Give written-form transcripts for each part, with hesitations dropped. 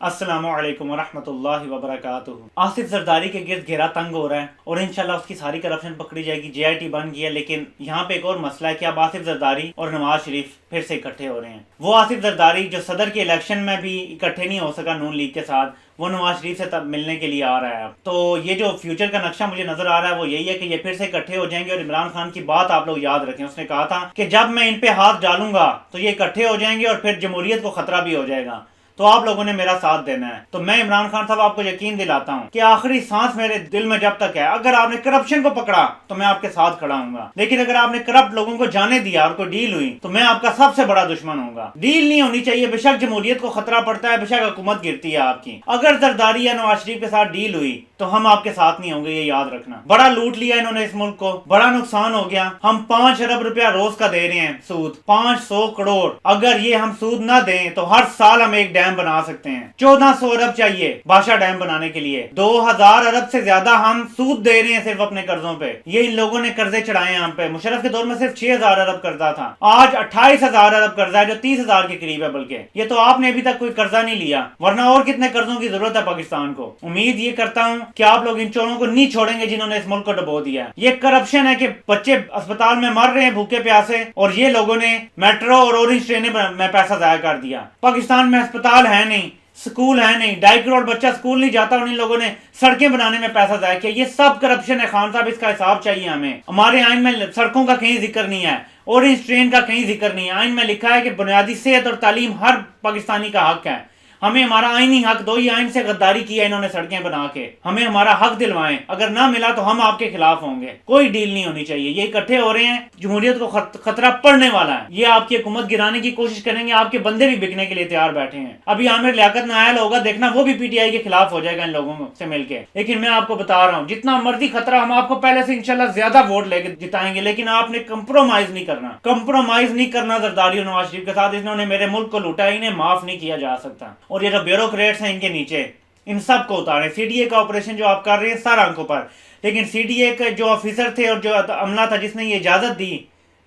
السلام علیکم ورحمۃ اللہ وبرکاتہ۔ آصف زرداری کے گرد گھیرا تنگ ہو رہا ہے اور انشاءاللہ اس کی ساری کرپشن پکڑی جائے گی۔ جے آئی ٹی بن گیا، لیکن یہاں پہ ایک اور مسئلہ ہے کہ اب آصف زرداری اور نواز شریف پھر سے اکٹھے ہو رہے ہیں۔ وہ آصف زرداری جو صدر کے الیکشن میں بھی اکٹھے نہیں ہو سکا نون لیگ کے ساتھ، وہ نواز شریف سے تب ملنے کے لیے آ رہا ہے۔ تو یہ جو فیوچر کا نقشہ مجھے نظر آ رہا ہے وہ یہی ہے کہ یہ پھر سے اکٹھے ہو جائیں گے۔ اور عمران خان کی بات آپ لوگ یاد رکھیں، اس نے کہا تھا کہ جب میں ان پہ ہاتھ ڈالوں گا تو یہ اکٹھے ہو جائیں گے اور پھر جمہوریت کو خطرہ بھی ہو جائے گا۔ تو آپ لوگوں نے میرا ساتھ دینا ہے۔ تو میں عمران خان صاحب آپ کو یقین دلاتا ہوں کہ آخری سانس میرے دل میں جب تک ہے، اگر آپ نے کرپشن کو پکڑا تو میں آپ کے ساتھ کھڑا ہوں گا، لیکن اگر آپ نے کرپٹ لوگوں کو جانے دیا اور کوئی ڈیل ہوئی تو میں آپ کا سب سے بڑا دشمن ہوں گا۔ ڈیل نہیں ہونی چاہیے، بے شک جمہوریت کو خطرہ پڑتا ہے، بے شک حکومت گرتی ہے آپ کی۔ اگر زرداری یا نواز شریف کے ساتھ ڈیل ہوئی تو ہم آپ کے ساتھ نہیں ہوں گے، یہ یاد رکھنا۔ بڑا لوٹ لیا انہوں نے اس ملک کو، بڑا نقصان ہو گیا۔ ہم 5 ارب روپیہ روز کا دے رہے ہیں سود، 500 کروڑ۔ اگر یہ ہم سود نہ دیں تو ہر سال ہم ایک ڈیم بنا سکتے ہیں۔ 1400 ارب چاہیے بادشاہ ڈیم بنانے کے لیے، 2000 ارب سے زیادہ ہم سود دے رہے ہیں صرف اپنے قرضوں پہ۔ یہ ان لوگوں نے قرضے چڑھائے ہیں ہم پہ۔ مشرف کے دور میں صرف 6000 ارب قرضہ تھا، آج 28000 ارب قرضہ ہے، جو 30,000 کے قریب ہے۔ بلکہ یہ تو آپ نے ابھی تک کوئی قرضہ نہیں لیا، ورنہ اور کتنے قرضوں کی ضرورت ہے پاکستان کو۔ امید یہ کرتا ہوں کہ آپ لوگ ان چوروں کو نہیں چھوڑیں گے جنہوں نے اس ملک کو ڈبو دیا ہے۔ یہ کرپشن ہے کہ بچے اسپتال میں مر رہے ہیں بھوکے پیاسے، اور یہ لوگوں نے میٹرو اور اورنج ٹرینیں میں پیسہ ضائع کر دیا۔ پاکستان میں اسپتال ہے نہیں، سکول ہے نہیں، 2.5 کروڑ بچہ سکول نہیں جاتا، اور ان لوگوں نے سڑکیں بنانے میں پیسہ ضائع کیا۔ یہ سب کرپشن ہے خان صاحب، اس کا حساب چاہیے ہمیں۔ ہمارے آئین میں سڑکوں کا کہیں ذکر نہیں ہے، اورنج ٹرین کا کہیں ذکر نہیں ہے۔ آئین میں لکھا ہے کہ بنیادی صحت اور تعلیم ہر پاکستانی کا حق ہے۔ ہمیں ہمارا آئینی حق دو۔ یہ آئین سے غداری کی ہے انہوں نے سڑکیں بنا کے، ہمیں ہمارا حق دلوائیں۔ اگر نہ ملا تو ہم آپ کے خلاف ہوں گے۔ کوئی ڈیل نہیں ہونی چاہیے۔ یہ اکٹھے ہو رہے ہیں، جمہوریت کو خطرہ پڑنے والا ہے۔ یہ آپ کی حکومت گرانے کی کوشش کریں گے، آپ کے بندے بھی بکنے کے لیے تیار بیٹھے ہیں۔ ابھی عامر لیاقت نائل ہوگا، دیکھنا وہ بھی پی ٹی آئی کے خلاف ہو جائے گا ان لوگوں سے مل کے۔ لیکن میں آپ کو بتا رہا ہوں، جتنا مرضی خطرہ، ہم آپ کو پہلے سے انشاءاللہ زیادہ ووٹ لے کے جتائیں گے، لیکن آپ نے کمپرومائز نہیں کرنا۔ کمپرومائز نہیں کرنا زرداری اور نواز شریف کے ساتھ۔ انہوں نے میرے ملک کو لوٹا، انہیں معاف نہیں کیا جا سکتا۔ اور یہ جو بیوروکریٹس ہیں ان کے نیچے، ان سب کو اتاریں۔ سی ڈی اے کا آپریشن جو آپ کر رہے ہیں سر آنکھوں پر، لیکن سی ڈی اے کے جو آفیسر تھے اور جو عملہ تھا جس نے یہ اجازت دی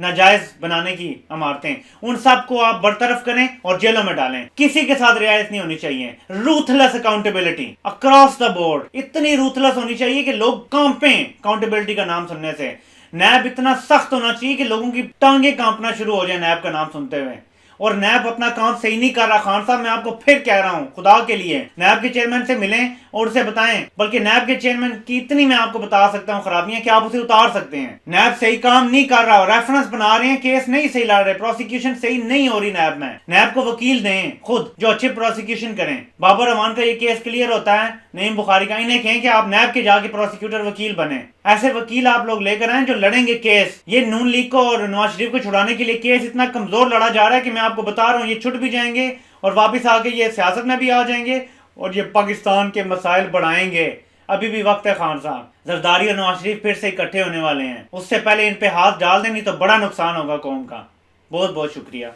ناجائز بنانے کی عمارتیں، ان سب کو آپ برطرف کریں اور جیلوں میں ڈالیں۔ کسی کے ساتھ رعایت نہیں ہونی چاہیے۔ روتھلیس اکاؤنٹیبلٹی اکراس دا بورڈ، اتنی روتھلیس ہونی چاہیے کہ لوگ کانپیں اکاؤنٹیبلٹی کا نام سننے سے۔ نیب اتنا سخت ہونا چاہیے کہ لوگوں کی ٹانگیں کانپنا شروع ہو جائیں نیب کا نام سنتے ہوئے۔ اور نیب اپنا کام صحیح نہیں کر رہا خان صاحب، میں آپ کو پھر کہہ رہا ہوں، خدا کے لیے نیب کے چیئرمین سے ملیں اور اسے بتائیں۔ بلکہ نیب کے چیئرمین کی اتنی میں آپ کو بتا سکتا ہوں خرابیاں کہ آپ اسے اتار سکتے ہیں۔ نیب صحیح کام نہیں کر رہا، ریفرنس بنا رہے ہیں، کیس نہیں صحیح لڑ رہے، پروسیکیوشن صحیح نہیں ہو رہی نیب میں۔ نیب کو وکیل دیں خود جو اچھے پروسیکیوشن کریں۔ بابر امان کا یہ کیس کلیئر ہوتا ہے، نعیم بخاری کا، انہیں کہیں کہ آپ نیب کے جا کے پروسیکیوٹر وکیل بنیں۔ ایسے وکیل آپ لوگ لے کر آئیں جو لڑیں گے کیس۔ یہ نون لیگ کو اور نواز شریف کو چھڑانے کے لیے کیس اتنا کمزور لڑا جا رہا ہے کہ میں آپ کو بتا رہا ہوں یہ چھٹ بھی جائیں گے اور واپس آ کے یہ سیاست میں بھی آ جائیں گے اور یہ پاکستان کے مسائل بڑھائیں گے۔ ابھی بھی وقت ہے خان صاحب۔ زرداری اور نواز شریف پھر سے اکٹھے ہونے والے ہیں، اس سے پہلے ان پہ ہاتھ ڈال دیں، نہیں تو بڑا نقصان ہوگا قوم کا۔ بہت بہت شکریہ۔